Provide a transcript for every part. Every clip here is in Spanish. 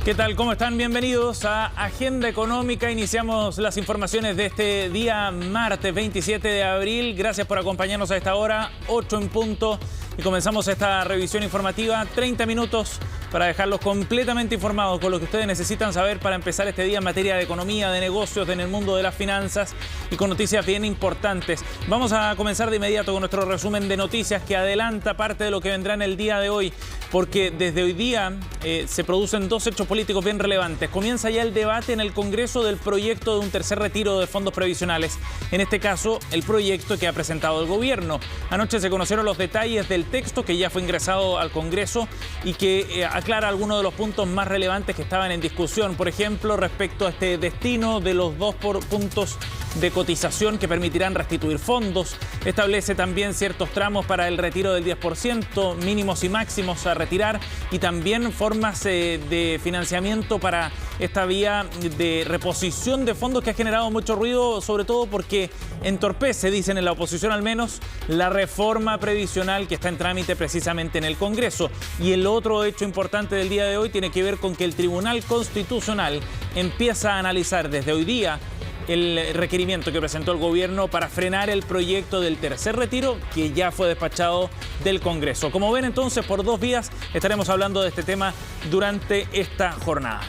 ¿Qué tal? ¿Cómo están? Bienvenidos a Agenda Económica. Iniciamos las informaciones de este día martes 27 de abril. Gracias por acompañarnos a esta hora, 8 en punto. Y comenzamos esta revisión informativa, 30 minutos para dejarlos completamente informados con lo que ustedes necesitan saber para empezar este día en materia de economía, de negocios, en el mundo de las finanzas y con noticias bien importantes. Vamos a comenzar de inmediato con nuestro resumen de noticias que adelanta parte de lo que vendrá en el día de hoy, porque desde hoy día se producen dos hechos políticos bien relevantes. Comienza ya el debate en el Congreso del proyecto de un tercer retiro de fondos previsionales. En este caso, el proyecto que ha presentado el gobierno. Anoche se conocieron los detalles del texto que ya fue ingresado al Congreso y que aclara algunos de los puntos más relevantes que estaban en discusión. Por ejemplo, respecto a este destino de los 2 puntos de cotización que permitirán restituir fondos. Establece también ciertos tramos para el retiro del 10%, mínimos y máximos a retirar, y también formas de financiamiento para esta vía de reposición de fondos que ha generado mucho ruido, sobre todo porque entorpece, dicen en la oposición al menos, la reforma previsional que está en trámite precisamente en el Congreso. Y el otro hecho importante del día de hoy tiene que ver con que el Tribunal Constitucional empieza a analizar desde hoy día el requerimiento que presentó el gobierno para frenar el proyecto del tercer retiro que ya fue despachado del Congreso. Como ven, entonces, por dos vías estaremos hablando de este tema durante esta jornada.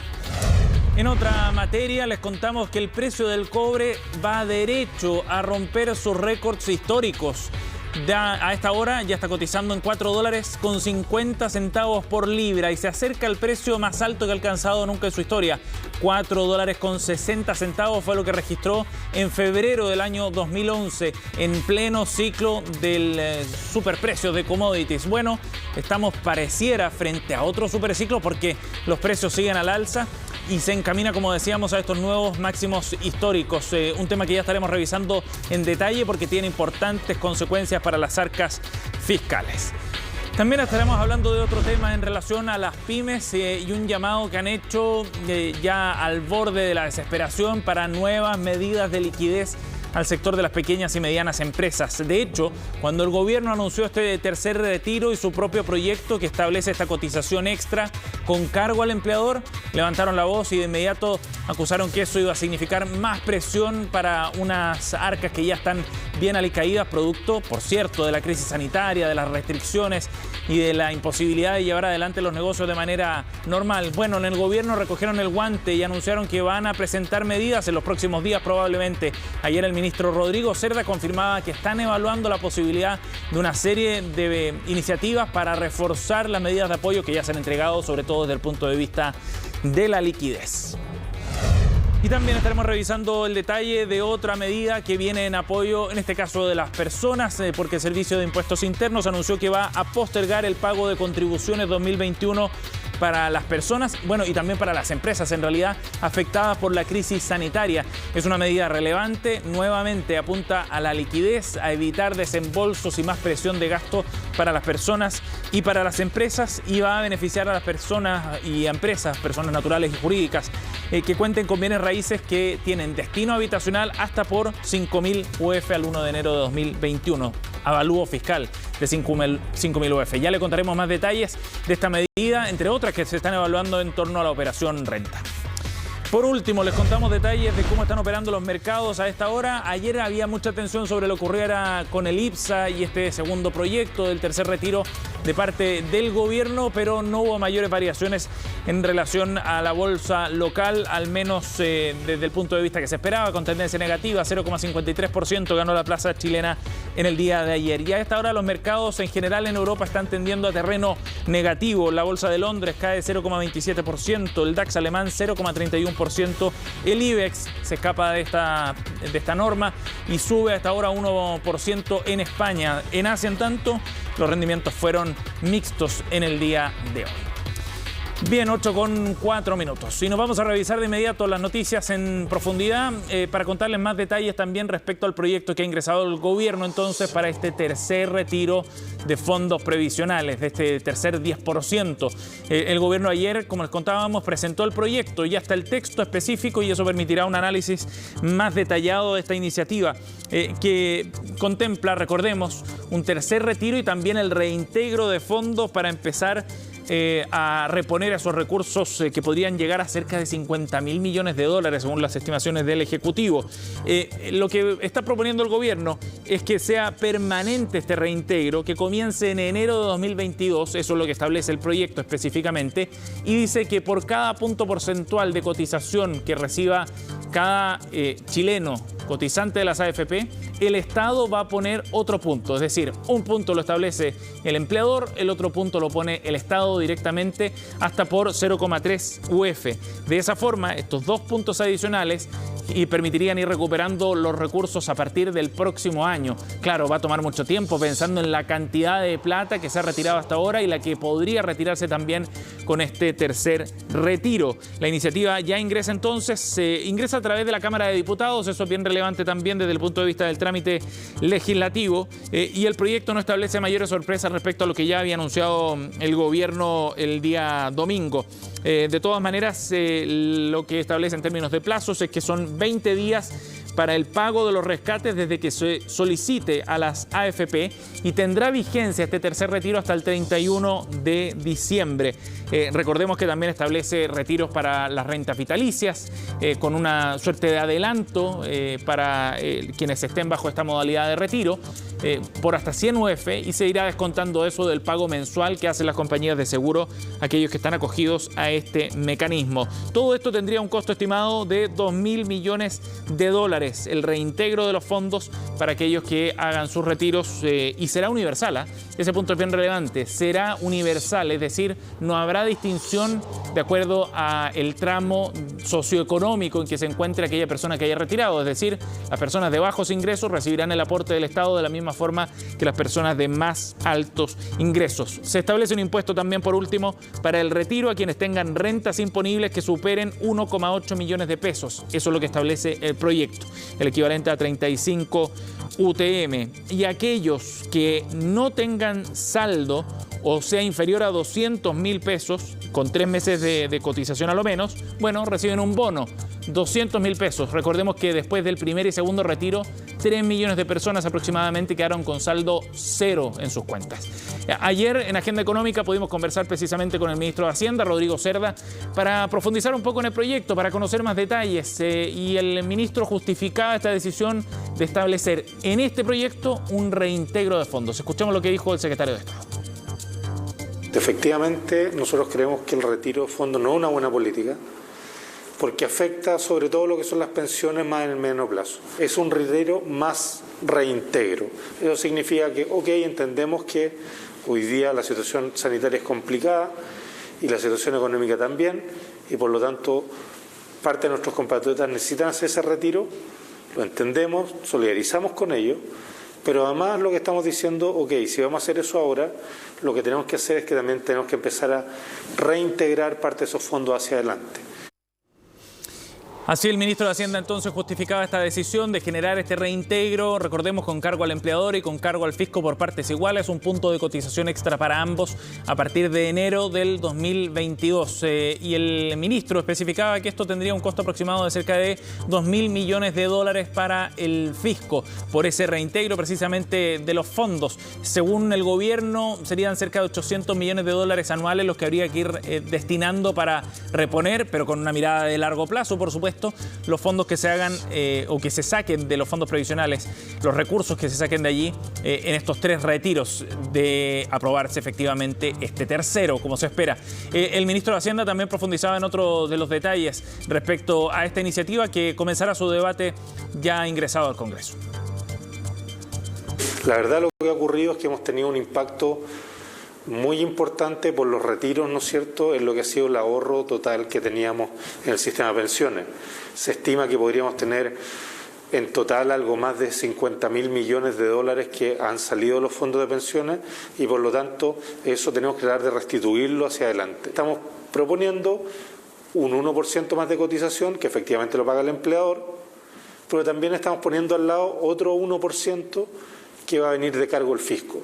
En otra materia, les contamos que el precio del cobre va derecho a romper sus récords históricos. A esta hora ya está cotizando en $4.50 por libra y se acerca al precio más alto que ha alcanzado nunca en su historia. $4.60 fue lo que registró en febrero del año 2011, en pleno ciclo del superprecio de commodities. Bueno, estamos pareciera frente a otro superciclo porque los precios siguen al alza y se encamina, como decíamos, a estos nuevos máximos históricos. Un tema que ya estaremos revisando en detalle porque tiene importantes consecuencias para las arcas fiscales. También estaremos hablando de otro tema en relación a las pymes y un llamado que han hecho ya al borde de la desesperación para nuevas medidas de liquidez al sector de las pequeñas y medianas empresas. De hecho, cuando el gobierno anunció este tercer retiro y su propio proyecto que establece esta cotización extra con cargo al empleador, levantaron la voz y de inmediato acusaron que eso iba a significar más presión para unas arcas que ya están bien alicaídas, producto, por cierto, de la crisis sanitaria, de las restricciones y de la imposibilidad de llevar adelante los negocios de manera normal. Bueno, en el gobierno recogieron el guante y anunciaron que van a presentar medidas en los próximos días probablemente. Ayer el ministro Rodrigo Cerda confirmaba que están evaluando la posibilidad de una serie de iniciativas para reforzar las medidas de apoyo que ya se han entregado, sobre todo desde el punto de vista de la liquidez. Y también estaremos revisando el detalle de otra medida que viene en apoyo, en este caso de las personas, porque el Servicio de Impuestos Internos anunció que va a postergar el pago de contribuciones 2021 para las personas, bueno, y también para las empresas, en realidad, afectadas por la crisis sanitaria. Es una medida relevante, nuevamente apunta a la liquidez, a evitar desembolsos y más presión de gasto para las personas y para las empresas, y va a beneficiar a las personas y a empresas, personas naturales y jurídicas, que cuenten con bienes raíces que tienen destino habitacional hasta por 5.000 UF al 1 de enero de 2021. Avalúo fiscal de 5.000 UF. Ya le contaremos más detalles de esta medida, entre otras que se están evaluando en torno a la operación renta. Por último, les contamos detalles de cómo están operando los mercados a esta hora. Ayer había mucha atención sobre lo que ocurriera con el IPSA y este segundo proyecto del tercer retiro de parte del gobierno, pero no hubo mayores variaciones en relación a la bolsa local, al menos desde el punto de vista que se esperaba, con tendencia negativa. 0,53% ganó la plaza chilena en el día de ayer. Y a esta hora los mercados en general en Europa están tendiendo a terreno negativo. La bolsa de Londres cae 0,27%, el DAX alemán 0,31%, el IBEX se escapa de esta norma y sube hasta ahora 1% en España. En Asia, en tanto, los rendimientos fueron mixtos en el día de hoy. Bien, 8:04 minutos. Y nos vamos a revisar de inmediato las noticias en profundidad para contarles más detalles también respecto al proyecto que ha ingresado el gobierno entonces para este tercer retiro de fondos previsionales, de este tercer 10%. El gobierno ayer, como les contábamos, presentó el proyecto, ya está el texto específico y eso permitirá un análisis más detallado de esta iniciativa que contempla, recordemos, un tercer retiro y también el reintegro de fondos para empezar a reponer esos recursos que podrían llegar a cerca de 50.000 millones de dólares, según las estimaciones del Ejecutivo. Lo que está proponiendo el gobierno es que sea permanente este reintegro, que comience en enero de 2022, eso es lo que establece el proyecto específicamente, y dice que por cada punto porcentual de cotización que reciba cada chileno cotizante de las AFP, el Estado va a poner otro punto, es decir, un punto lo establece el empleador, el otro punto lo pone el Estado directamente hasta por 0,3 UF. De esa forma, estos 2 puntos adicionales y permitirían ir recuperando los recursos a partir del próximo año. Claro, va a tomar mucho tiempo pensando en la cantidad de plata que se ha retirado hasta ahora y la que podría retirarse también con este tercer retiro. La iniciativa ya ingresa entonces, ingresa a través de la Cámara de Diputados, eso es bien relevante también desde el punto de vista del trámite legislativo, y el proyecto no establece mayores sorpresas respecto a lo que ya había anunciado el gobierno el día domingo. De todas maneras, lo que establece en términos de plazos es que son 20 días para el pago de los rescates desde que se solicite a las AFP y tendrá vigencia este tercer retiro hasta el 31 de diciembre. Recordemos que también establece retiros para las rentas vitalicias con una suerte de adelanto para quienes estén bajo esta modalidad de retiro por hasta 100 UF y se irá descontando eso del pago mensual que hacen las compañías de seguro aquellos que están acogidos a este mecanismo. Todo esto tendría un costo estimado de 2.000 millones de dólares, el reintegro de los fondos para aquellos que hagan sus retiros y será universal. Ese punto es bien relevante, será universal, es decir, no habrá distinción de acuerdo a el tramo socioeconómico en que se encuentre aquella persona que haya retirado, es decir, las personas de bajos ingresos recibirán el aporte del Estado de la misma forma que las personas de más altos ingresos. Se establece un impuesto también, por último, para el retiro a quienes tengan rentas imponibles que superen 1,8 millones de pesos. Eso es lo que establece el proyecto, el equivalente a 35 UTM. Y aquellos que no tengan saldo o sea inferior a 200.000 pesos, con 3 meses de cotización a lo menos, bueno, reciben un bono, 200.000 pesos. Recordemos que después del primer y segundo retiro, 3 millones de personas aproximadamente quedaron con saldo cero en sus cuentas. Ayer en Agenda Económica pudimos conversar precisamente con el ministro de Hacienda, Rodrigo Cerda, para profundizar un poco en el proyecto, para conocer más detalles. Y el ministro justificaba esta decisión de establecer en este proyecto un reintegro de fondos. Escuchemos lo que dijo el secretario de Estado. Efectivamente, nosotros creemos que el retiro de fondos no es una buena política, porque afecta sobre todo lo que son las pensiones más en el mediano plazo. Es un retiro más reintegro. Eso significa que, entendemos que hoy día la situación sanitaria es complicada y la situación económica también, y por lo tanto parte de nuestros compatriotas necesitan hacer ese retiro, lo entendemos, solidarizamos con ellos, pero además lo que estamos diciendo, si vamos a hacer eso ahora, lo que tenemos que hacer es que también tenemos que empezar a reintegrar parte de esos fondos hacia adelante. Así el ministro de Hacienda entonces justificaba esta decisión de generar este reintegro, recordemos, con cargo al empleador y con cargo al fisco por partes iguales, un punto de cotización extra para ambos a partir de enero del 2022. Y el ministro especificaba que esto tendría un costo aproximado de cerca de 2.000 millones de dólares para el fisco por ese reintegro precisamente de los fondos. Según el gobierno, serían cerca de 800 millones de dólares anuales los que habría que ir destinando para reponer, pero con una mirada de largo plazo, por supuesto, los fondos que se hagan o que se saquen de los fondos previsionales, los recursos que se saquen de allí en estos 3 retiros de aprobarse efectivamente este tercero, como se espera. El ministro de Hacienda también profundizaba en otro de los detalles respecto a esta iniciativa que comenzará su debate ya ingresado al Congreso. La verdad, lo que ha ocurrido es que hemos tenido un impacto muy importante por los retiros, ¿no es cierto?, en lo que ha sido el ahorro total que teníamos en el sistema de pensiones. Se estima que podríamos tener en total algo más de 50.000 millones de dólares que han salido de los fondos de pensiones y por lo tanto eso tenemos que tratar de restituirlo hacia adelante. Estamos proponiendo un 1% más de cotización que efectivamente lo paga el empleador, pero también estamos poniendo al lado otro 1% que va a venir de cargo el fisco.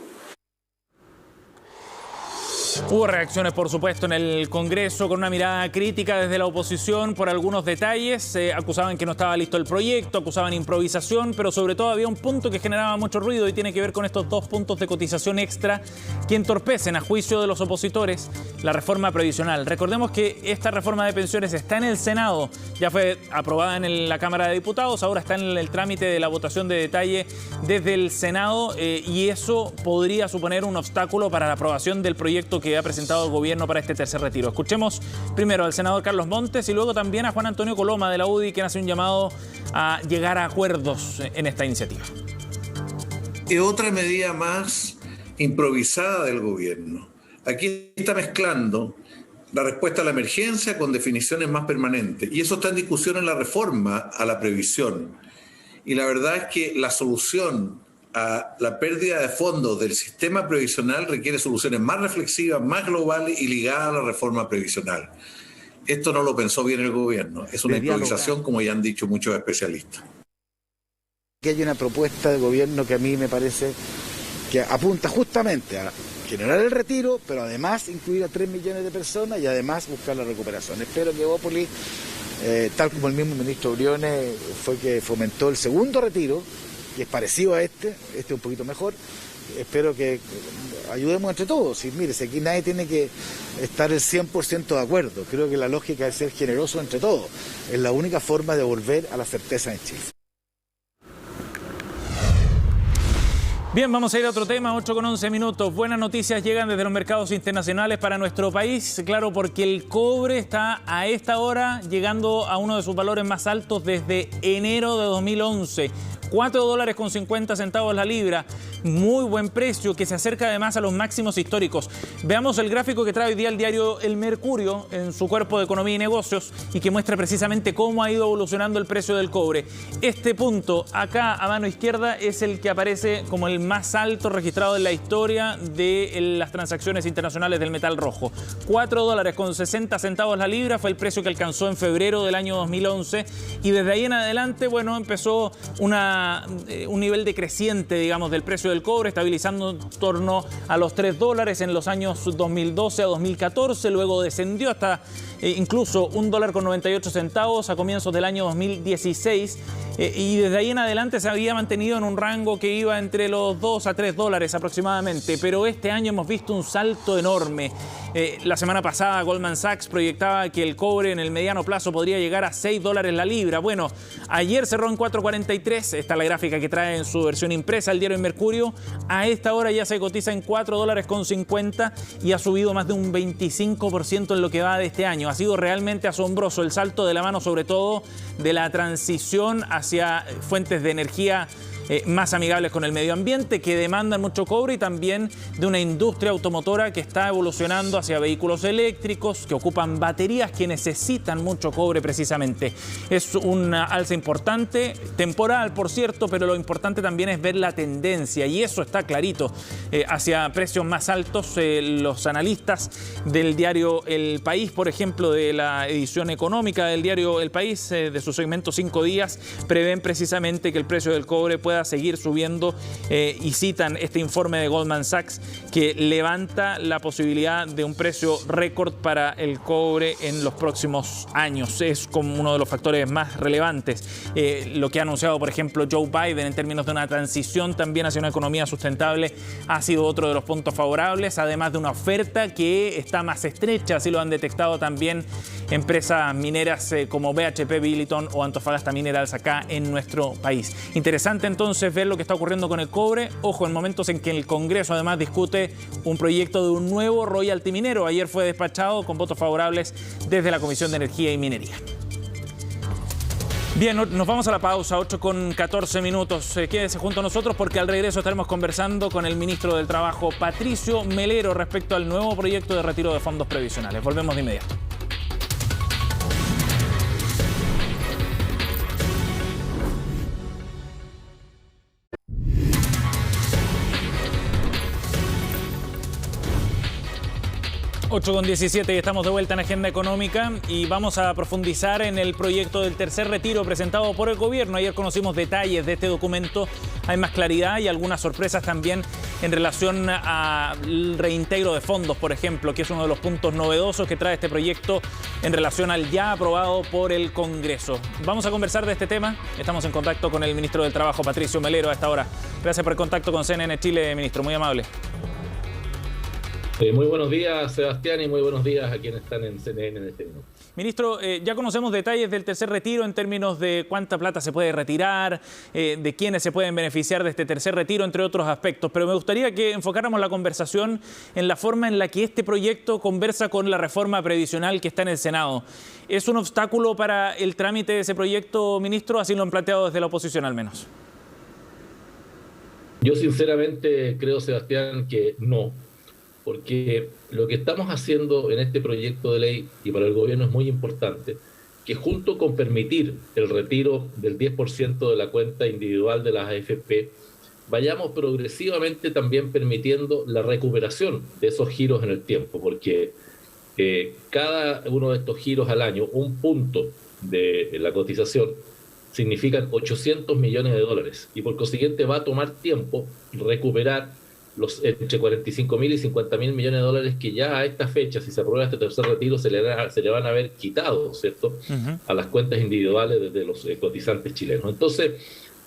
Hubo reacciones, por supuesto, en el Congreso con una mirada crítica desde la oposición por algunos detalles. Acusaban que no estaba listo el proyecto, acusaban improvisación, pero sobre todo había un punto que generaba mucho ruido y tiene que ver con estos 2 puntos de cotización extra que entorpecen, a juicio de los opositores, la reforma previsional. Recordemos que esta reforma de pensiones está en el Senado, ya fue aprobada en la Cámara de Diputados, ahora está en el trámite de la votación de detalle desde el Senado y eso podría suponer un obstáculo para la aprobación del proyecto que ha presentado el gobierno para este tercer retiro. Escuchemos primero al senador Carlos Montes y luego también a Juan Antonio Coloma de la UDI, quien hace un llamado a llegar a acuerdos en esta iniciativa. Es otra medida más improvisada del gobierno. Aquí está mezclando la respuesta a la emergencia con definiciones más permanentes. Y eso está en discusión en la reforma a la previsión. Y la verdad es que la solución a la pérdida de fondos del sistema previsional requiere soluciones más reflexivas, más globales y ligadas a la reforma previsional. Esto no lo pensó bien el gobierno. Es una improvisación, como ya han dicho muchos especialistas. Aquí hay una propuesta del gobierno que a mí me parece que apunta justamente a generar el retiro, pero además incluir a 3 millones de personas y además buscar la recuperación. Espero que Evópolis, tal como el mismo ministro Briones, fue que fomentó el segundo retiro, que es parecido a este es un poquito mejor. Espero que ayudemos entre todos. Y mire, si aquí nadie tiene que estar el 100% de acuerdo. Creo que la lógica es ser generoso entre todos. Es la única forma de volver a la certeza en Chile. Bien, vamos a ir a otro tema, 8:11 minutos. Buenas noticias llegan desde los mercados internacionales para nuestro país. Claro, porque el cobre está a esta hora llegando a uno de sus valores más altos desde enero de 2011. $4.50 la libra. Muy buen precio que se acerca además a los máximos históricos. Veamos el gráfico que trae hoy día el diario El Mercurio en su cuerpo de Economía y Negocios y que muestra precisamente cómo ha ido evolucionando el precio del cobre. Este punto acá a mano izquierda es el que aparece como el más alto registrado en la historia de las transacciones internacionales del metal rojo. $4.60 la libra fue el precio que alcanzó en febrero del año 2011 y desde ahí en adelante, bueno, empezó un nivel decreciente, digamos, del precio del cobre, estabilizando en torno a los $3 en los años 2012 a 2014, luego descendió hasta incluso $1.98 a comienzos del año 2016 y desde ahí en adelante se había mantenido en un rango que iba entre los $2 a $3 aproximadamente, pero este año hemos visto un salto enorme. La semana pasada Goldman Sachs proyectaba que el cobre en el mediano plazo podría llegar a $6 la libra. Bueno, ayer cerró en 4.43, esta es la gráfica que trae en su versión impresa el diario El Mercurio. A esta hora ya se cotiza en $4.50 y ha subido más de un 25% en lo que va de este año. Ha sido realmente asombroso el salto de la mano, sobre todo de la transición hacia fuentes de energía más amigables con el medio ambiente, que demandan mucho cobre, y también de una industria automotora que está evolucionando hacia vehículos eléctricos que ocupan baterías que necesitan mucho cobre precisamente. Es una alza importante, temporal por cierto, pero lo importante también es ver la tendencia y eso está clarito hacia precios más altos. Los analistas del diario El País, por ejemplo, de la edición económica del diario El País, de su segmento 5 días, prevén precisamente que el precio del cobre pueda seguir subiendo y citan este informe de Goldman Sachs que levanta la posibilidad de un precio récord para el cobre en los próximos años. Es como uno de los factores más relevantes. Lo que ha anunciado, por ejemplo, Joe Biden en términos de una transición también hacia una economía sustentable ha sido otro de los puntos favorables, además de una oferta que está más estrecha, así lo han detectado también empresas mineras como BHP Billiton o Antofagasta Minerals acá en nuestro país. Interesante entonces ver lo que está ocurriendo con el cobre. Ojo, en momentos en que el Congreso además discute un proyecto de un nuevo royalty minero. Ayer fue despachado con votos favorables desde la Comisión de Energía y Minería. Bien, nos vamos a la pausa, 8:14 minutos. Quédese junto a nosotros porque al regreso estaremos conversando con el ministro del Trabajo, Patricio Melero, respecto al nuevo proyecto de retiro de fondos previsionales. Volvemos de inmediato. (8:17) y estamos de vuelta en Agenda Económica y vamos a profundizar en el proyecto del tercer retiro presentado por el gobierno. Ayer conocimos detalles de este documento, hay más claridad y algunas sorpresas también en relación al reintegro de fondos, por ejemplo, que es uno de los puntos novedosos que trae este proyecto en relación al ya aprobado por el Congreso. Vamos a conversar de este tema. Estamos en contacto con el ministro del Trabajo, Patricio Melero, a esta hora. Gracias por el contacto con CNN Chile, ministro. Muy amable. Muy buenos días, Sebastián, y muy buenos días a quienes están en CNN en este minuto. Ministro, ya conocemos detalles del tercer retiro en términos de cuánta plata se puede retirar, de quiénes se pueden beneficiar de este tercer retiro, entre otros aspectos. Pero me gustaría que enfocáramos la conversación en la forma en la que este proyecto conversa con la reforma previsional que está en el Senado. ¿Es un obstáculo para el trámite de ese proyecto, ministro? Así lo han planteado desde la oposición, al menos. Yo sinceramente creo, Sebastián, que no. Porque lo que estamos haciendo en este proyecto de ley, y para el gobierno es muy importante, que junto con permitir el retiro del 10% de la cuenta individual de las AFP, vayamos progresivamente también permitiendo la recuperación de esos giros en el tiempo, porque cada uno de estos giros al año, un punto de la cotización, significan 800 millones de dólares, y por consiguiente va a tomar tiempo recuperar los entre 45.000 y 50.000 millones de dólares que ya a esta fecha, si se aprueba este tercer retiro, se le van a haber quitado, ¿cierto?, a las cuentas individuales de los cotizantes chilenos. Entonces,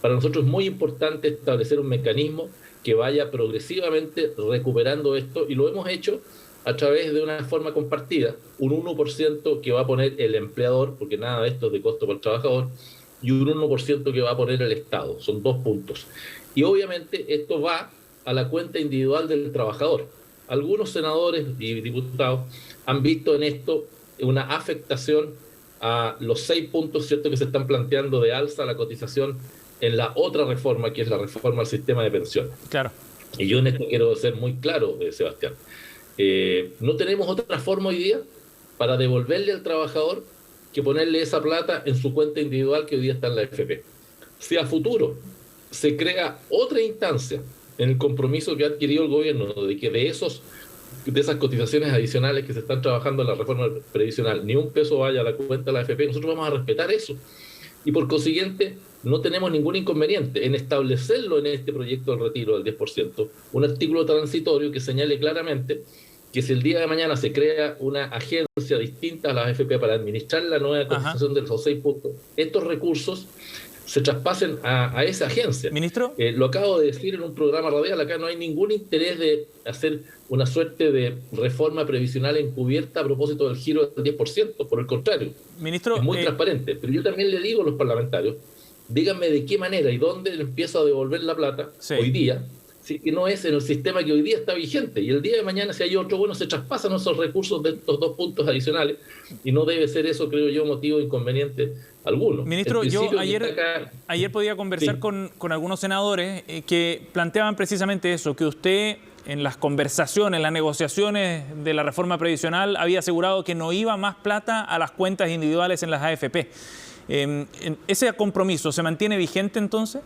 para nosotros es muy importante establecer un mecanismo que vaya progresivamente recuperando esto, y lo hemos hecho a través de una forma compartida, un 1% que va a poner el empleador, porque nada de esto es de costo para el trabajador, y un 1% que va a poner el Estado. Son 2 puntos. Y obviamente esto va a la cuenta individual del trabajador. Algunos senadores y diputados han visto en esto una afectación a los 6 puntos, ¿cierto?, que se están planteando de alza a la cotización en la otra reforma, que es la reforma al sistema de pensiones. Claro. Y yo en esto quiero ser muy claro, Sebastián. No tenemos otra forma hoy día para devolverle al trabajador que ponerle esa plata en su cuenta individual que hoy día está en la AFP. Si a futuro se crea otra instancia en el compromiso que ha adquirido el gobierno de que de esas cotizaciones adicionales que se están trabajando en la reforma previsional, ni un peso vaya a la cuenta de la AFP, nosotros vamos a respetar eso. Y por consiguiente, no tenemos ningún inconveniente en establecerlo en este proyecto del retiro del 10%, un artículo transitorio que señale claramente que si el día de mañana se crea una agencia distinta a la AFP para administrar la nueva cotización de los 6 puntos, estos recursos se traspasen a esa agencia. Ministro. Lo acabo de decir en un programa radial, acá no hay ningún interés de hacer una suerte de reforma previsional encubierta a propósito del giro del 10%, por el contrario. Ministro, es muy transparente. Pero yo también le digo a los parlamentarios, díganme de qué manera y dónde le empiezo a devolver la plata hoy día, si que no es en el sistema que hoy día está vigente. Y el día de mañana, si hay otro, bueno, se traspasan esos recursos de estos 2 puntos adicionales, y no debe ser eso, creo yo, motivo inconveniente alguno. Ministro, yo ayer podía conversar con algunos senadores que planteaban precisamente eso, que usted en las conversaciones, en las negociaciones de la reforma previsional había asegurado que no iba más plata a las cuentas individuales en las AFP. ¿Ese compromiso se mantiene vigente entonces?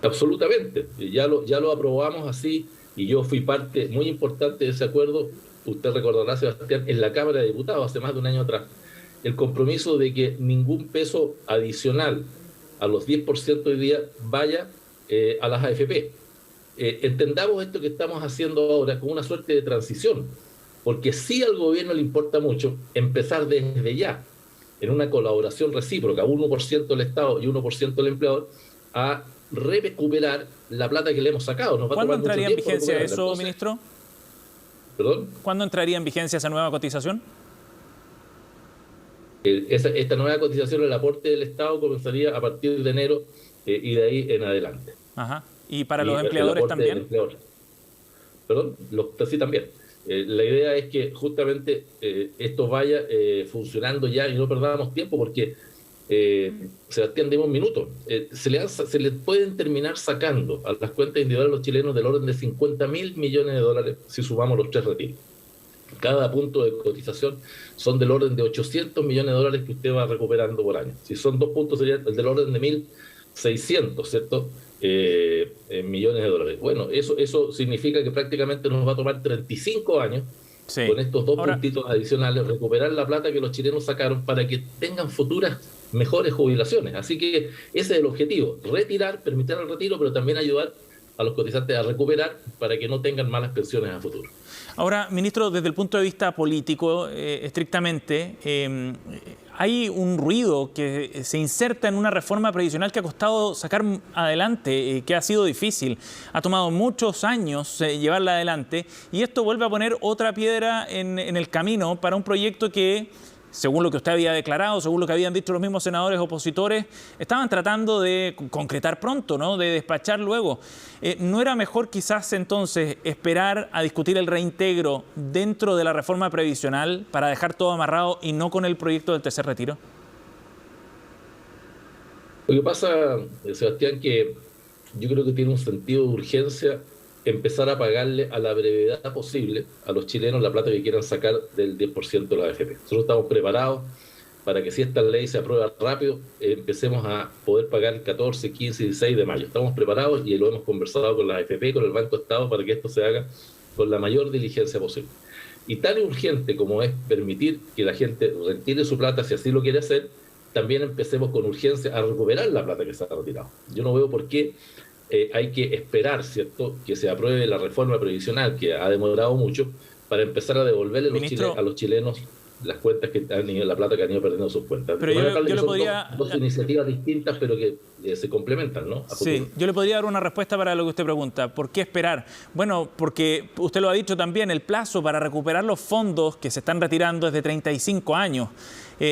Absolutamente. Ya lo aprobamos así, y yo fui parte muy importante de ese acuerdo. Usted recordará, Sebastián, en la Cámara de Diputados hace más de un año atrás, el compromiso de que ningún peso adicional a los 10% hoy día vaya a las AFP. Entendamos esto que estamos haciendo ahora como una suerte de transición, porque sí al gobierno le importa mucho empezar desde ya, en una colaboración recíproca, 1% el Estado y 1% el empleador, a recuperar la plata que le hemos sacado. ¿Cuándo entraría en vigencia eso, entonces, ministro? ¿Perdón? ¿Cuándo entraría en vigencia esa nueva cotización? Esta nueva cotización, el aporte del Estado comenzaría a partir de enero y de ahí en adelante. Ajá. ¿Y para los empleadores también? ¿Perdón? Sí, también. La idea es que justamente esto vaya funcionando ya y no perdamos tiempo, porque Sebastián, demos un minuto. Se le pueden terminar sacando a las cuentas individuales de los chilenos del orden de 50.000 millones de dólares si sumamos los 3 retiros. Cada punto de cotización son del orden de 800 millones de dólares que usted va recuperando por año. Si son 2 puntos, sería del orden de 1.600, ¿cierto? Millones de dólares. Bueno, eso significa que prácticamente nos va a tomar 35 años con estos 2 puntitos adicionales recuperar la plata que los chilenos sacaron para que tengan futuras mejores jubilaciones. Así que ese es el objetivo, permitir el retiro, pero también ayudar a los cotizantes a recuperar para que no tengan malas pensiones a futuro. Ahora, ministro, desde el punto de vista político, estrictamente, hay un ruido que se inserta en una reforma previsional que ha costado sacar adelante, que ha sido difícil. Ha tomado muchos años llevarla adelante y esto vuelve a poner otra piedra en el camino para un proyecto que, según lo que usted había declarado, según lo que habían dicho los mismos senadores opositores, estaban tratando de concretar pronto, ¿no? De despachar luego. ¿No era mejor quizás entonces esperar a discutir el reintegro dentro de la reforma previsional para dejar todo amarrado y no con el proyecto del tercer retiro? Lo que pasa, Sebastián, que yo creo que tiene un sentido de urgencia empezar a pagarle a la brevedad posible a los chilenos la plata que quieran sacar del 10% de la AFP. Nosotros estamos preparados para que si esta ley se aprueba rápido, empecemos a poder pagar el 14, 15 y 16 de mayo. Estamos preparados y lo hemos conversado con la AFP, con el Banco de Estado, para que esto se haga con la mayor diligencia posible. Y tan urgente como es permitir que la gente retire su plata, si así lo quiere hacer, también empecemos con urgencia a recuperar la plata que se ha retirado. Yo no veo por qué hay que esperar, ¿cierto?, que se apruebe la reforma previsional, que ha demorado mucho, para empezar a devolverle a los chilenos las cuentas que han ido, la plata que han ido perdiendo sus cuentas. Pero yo le podría... Dos iniciativas distintas, pero que se complementan, ¿no? Sí, yo le podría dar una respuesta para lo que usted pregunta. ¿Por qué esperar? Bueno, porque usted lo ha dicho también, el plazo para recuperar los fondos que se están retirando es de 35 años.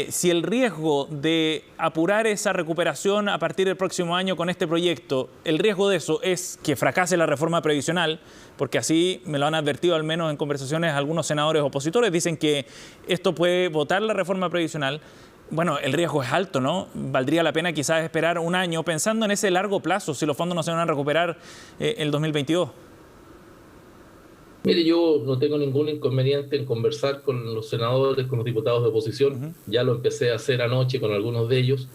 Si el riesgo de apurar esa recuperación a partir del próximo año con este proyecto, el riesgo de eso es que fracase la reforma previsional, porque así me lo han advertido al menos en conversaciones algunos senadores opositores, dicen que esto puede votar la reforma previsional. Bueno, el riesgo es alto, ¿no? Valdría la pena quizás esperar un año pensando en ese largo plazo, si los fondos no se van a recuperar el 2022. Mire, yo no tengo ningún inconveniente en conversar con los senadores, con los diputados de oposición. Ya lo empecé a hacer anoche con algunos de ellos,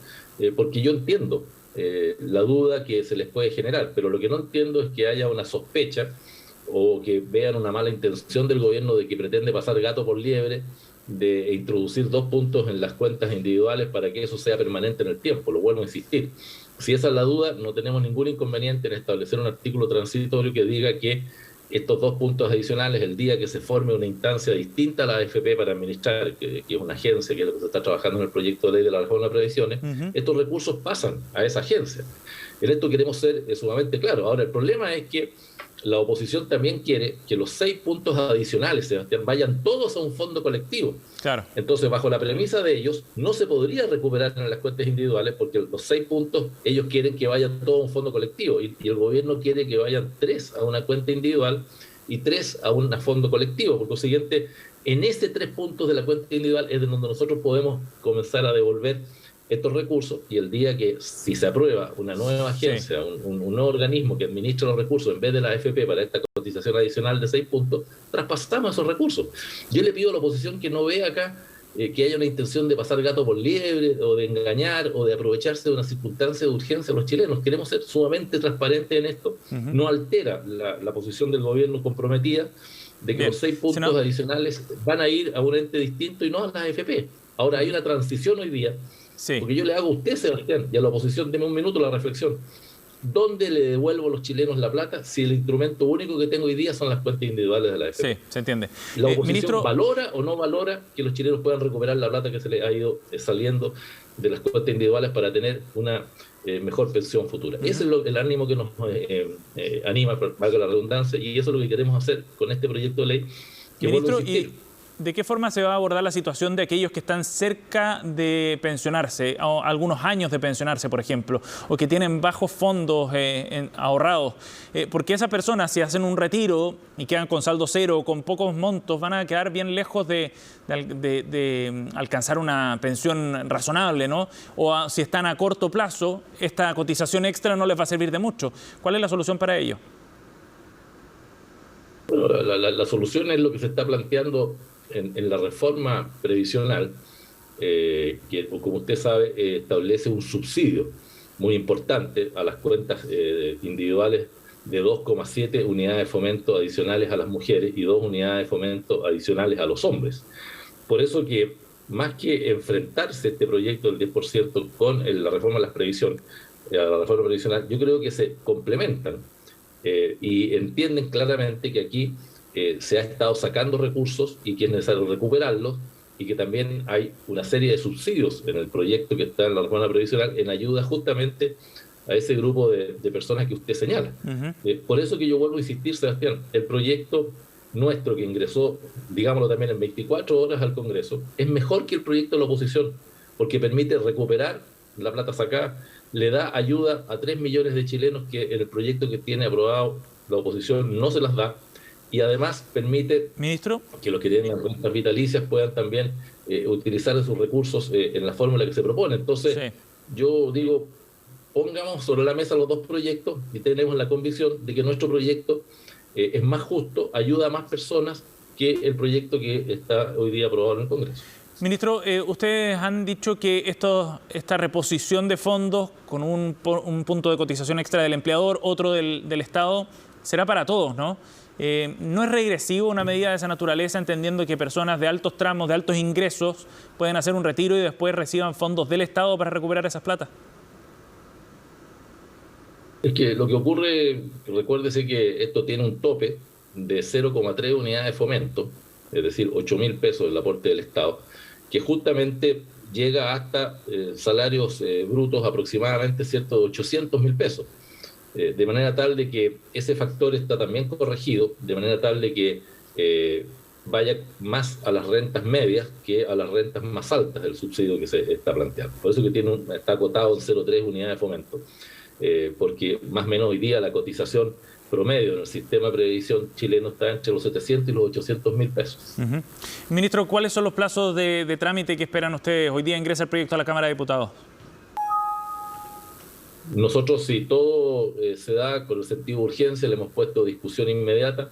porque yo entiendo la duda que se les puede generar, pero lo que no entiendo es que haya una sospecha o que vean una mala intención del gobierno de que pretende pasar gato por liebre, de introducir 2 puntos en las cuentas individuales para que eso sea permanente en el tiempo. Lo vuelvo a insistir. Si esa es la duda, no tenemos ningún inconveniente en establecer un artículo transitorio que diga que estos 2 puntos adicionales, el día que se forme una instancia distinta a la AFP para administrar, que es una agencia, que es lo que se está trabajando en el proyecto de ley de la reforma de previsiones, estos recursos pasan a esa agencia. En esto queremos ser sumamente claros. Ahora, el problema es que la oposición también quiere que los 6 puntos adicionales, Sebastián, vayan todos a un fondo colectivo. Claro. Entonces, bajo la premisa de ellos, no se podría recuperar en las cuentas individuales porque los 6 puntos, ellos quieren que vayan todos a un fondo colectivo y el gobierno quiere que vayan 3 a una cuenta individual y 3 a un fondo colectivo. Por lo siguiente, en este 3 puntos de la cuenta individual es de donde nosotros podemos comenzar a devolver estos recursos, y el día que, si se aprueba una nueva agencia, un nuevo organismo que administra los recursos en vez de la AFP para esta cotización adicional de 6 puntos, traspasamos esos recursos. Yo le pido a la oposición que no vea acá que haya una intención de pasar gato por liebre o de engañar o de aprovecharse de una circunstancia de urgencia a los chilenos. Queremos ser sumamente transparentes en esto. No altera la posición del gobierno comprometida de que los 6 puntos adicionales van a ir a un ente distinto y no a la AFP. Ahora hay una transición hoy día. Sí. Porque yo le hago a usted, Sebastián, y a la oposición, deme un minuto la reflexión. ¿Dónde le devuelvo a los chilenos la plata si el instrumento único que tengo hoy día son las cuentas individuales de la AFP? Sí, se entiende. ¿La oposición valora o no valora que los chilenos puedan recuperar la plata que se les ha ido saliendo de las cuentas individuales para tener una mejor pensión futura? Ese es el ánimo que nos anima, valga la redundancia, y eso es lo que queremos hacer con este proyecto de ley. Que Ministro, ¿de qué forma se va a abordar la situación de aquellos que están cerca de pensionarse, o algunos años de pensionarse, por ejemplo, o que tienen bajos fondos ahorrados? Porque esas personas, si hacen un retiro y quedan con saldo cero o con pocos montos, van a quedar bien lejos de alcanzar una pensión razonable, ¿no? O si están a corto plazo, esta cotización extra no les va a servir de mucho. ¿Cuál es la solución para ello? Bueno, la solución es lo que se está planteando en la reforma previsional, que, como usted sabe, establece un subsidio muy importante a las cuentas individuales de 2,7 unidades de fomento adicionales a las mujeres y 2 unidades de fomento adicionales a los hombres. Por eso que, más que enfrentarse este proyecto del 10% con la reforma de las previsiones, la reforma previsional, yo creo que se complementan. y entienden claramente que aquí se ha estado sacando recursos y que es necesario recuperarlos, y que también hay una serie de subsidios en el proyecto que está en la reforma previsional en ayuda justamente a ese grupo de personas que usted señala. Por eso que yo vuelvo a insistir, Sebastián, el proyecto nuestro que ingresó, digámoslo también, en 24 horas al Congreso, es mejor que el proyecto de la oposición, porque permite recuperar la plata sacada, le da ayuda a 3 millones de chilenos que en el proyecto que tiene aprobado la oposición no se las da, y además permite, ministro, que los que tienen rentas vitalicias puedan también utilizar esos recursos en la fórmula que se propone. Entonces, sí, yo digo, pongamos sobre la mesa los dos proyectos y tenemos la convicción de que nuestro proyecto es más justo, ayuda a más personas que el proyecto que está hoy día aprobado en el Congreso. Ministro, ustedes han dicho que esta reposición de fondos con un punto de cotización extra del empleador, otro del Estado, será para todos, ¿no? ¿No es regresivo una medida de esa naturaleza, entendiendo que personas de altos tramos, de altos ingresos, pueden hacer un retiro y después reciban fondos del Estado para recuperar esas platas? Es que lo que ocurre, recuérdese que esto tiene un tope de 0,3 unidades de fomento, es decir, 8.000 pesos el aporte del Estado, que justamente llega hasta salarios brutos aproximadamente, ¿cierto?, de 800.000 pesos. De manera tal de que ese factor está también corregido, de manera tal de que vaya más a las rentas medias que a las rentas más altas del subsidio que se está planteando. Por eso que está acotado en 0,3 unidades de fomento, porque más o menos hoy día la cotización promedio en el sistema de previsión chileno está entre los 700 y los 800.000 pesos. Ministro, ¿cuáles son los plazos de trámite que esperan ustedes? Hoy día ingresa el proyecto a la Cámara de Diputados. Nosotros, si todo se da con el sentido de urgencia, le hemos puesto discusión inmediata.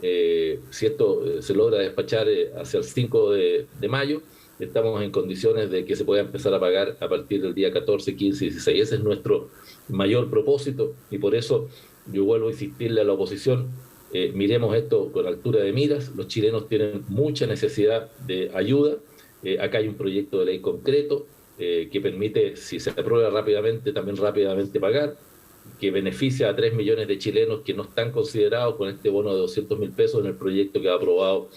Si esto se logra despachar hacia el 5 de mayo, estamos en condiciones de que se pueda empezar a pagar a partir del día 14, 15 y 16. Ese es nuestro mayor propósito, y por eso yo vuelvo a insistirle a la oposición, miremos esto con altura de miras. Los chilenos tienen mucha necesidad de ayuda. Acá hay un proyecto de ley concreto que permite, si se aprueba rápidamente, también rápidamente pagar, que beneficia a 3 millones de chilenos que no están considerados con este bono de 200.000 pesos en el proyecto que ha aprobado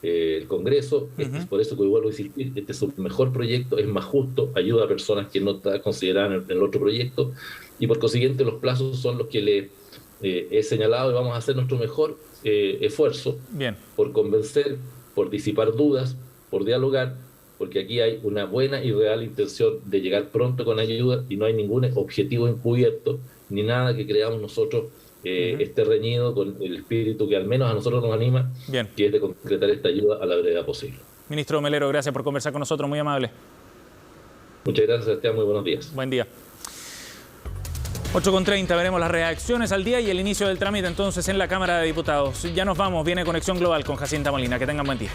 el Congreso. Es por eso que vuelvo a insistir, este es un mejor proyecto, es más justo, ayuda a personas que no están consideradas en el otro proyecto, y por consiguiente los plazos son los que le he señalado, y vamos a hacer nuestro mejor esfuerzo por convencer, por disipar dudas, por dialogar, porque aquí hay una buena y real intención de llegar pronto con ayuda, y no hay ningún objetivo encubierto, ni nada que creamos nosotros esté reñido con el espíritu que al menos a nosotros nos anima, que es de concretar esta ayuda a la brevedad posible. Ministro Melero, gracias por conversar con nosotros, muy amable. Muchas gracias, Sebastián, muy buenos días. Buen día. 8:30, veremos las reacciones al día y el inicio del trámite entonces en la Cámara de Diputados. Ya nos vamos, viene Conexión Global con Jacinta Molina. Que tengan buen día.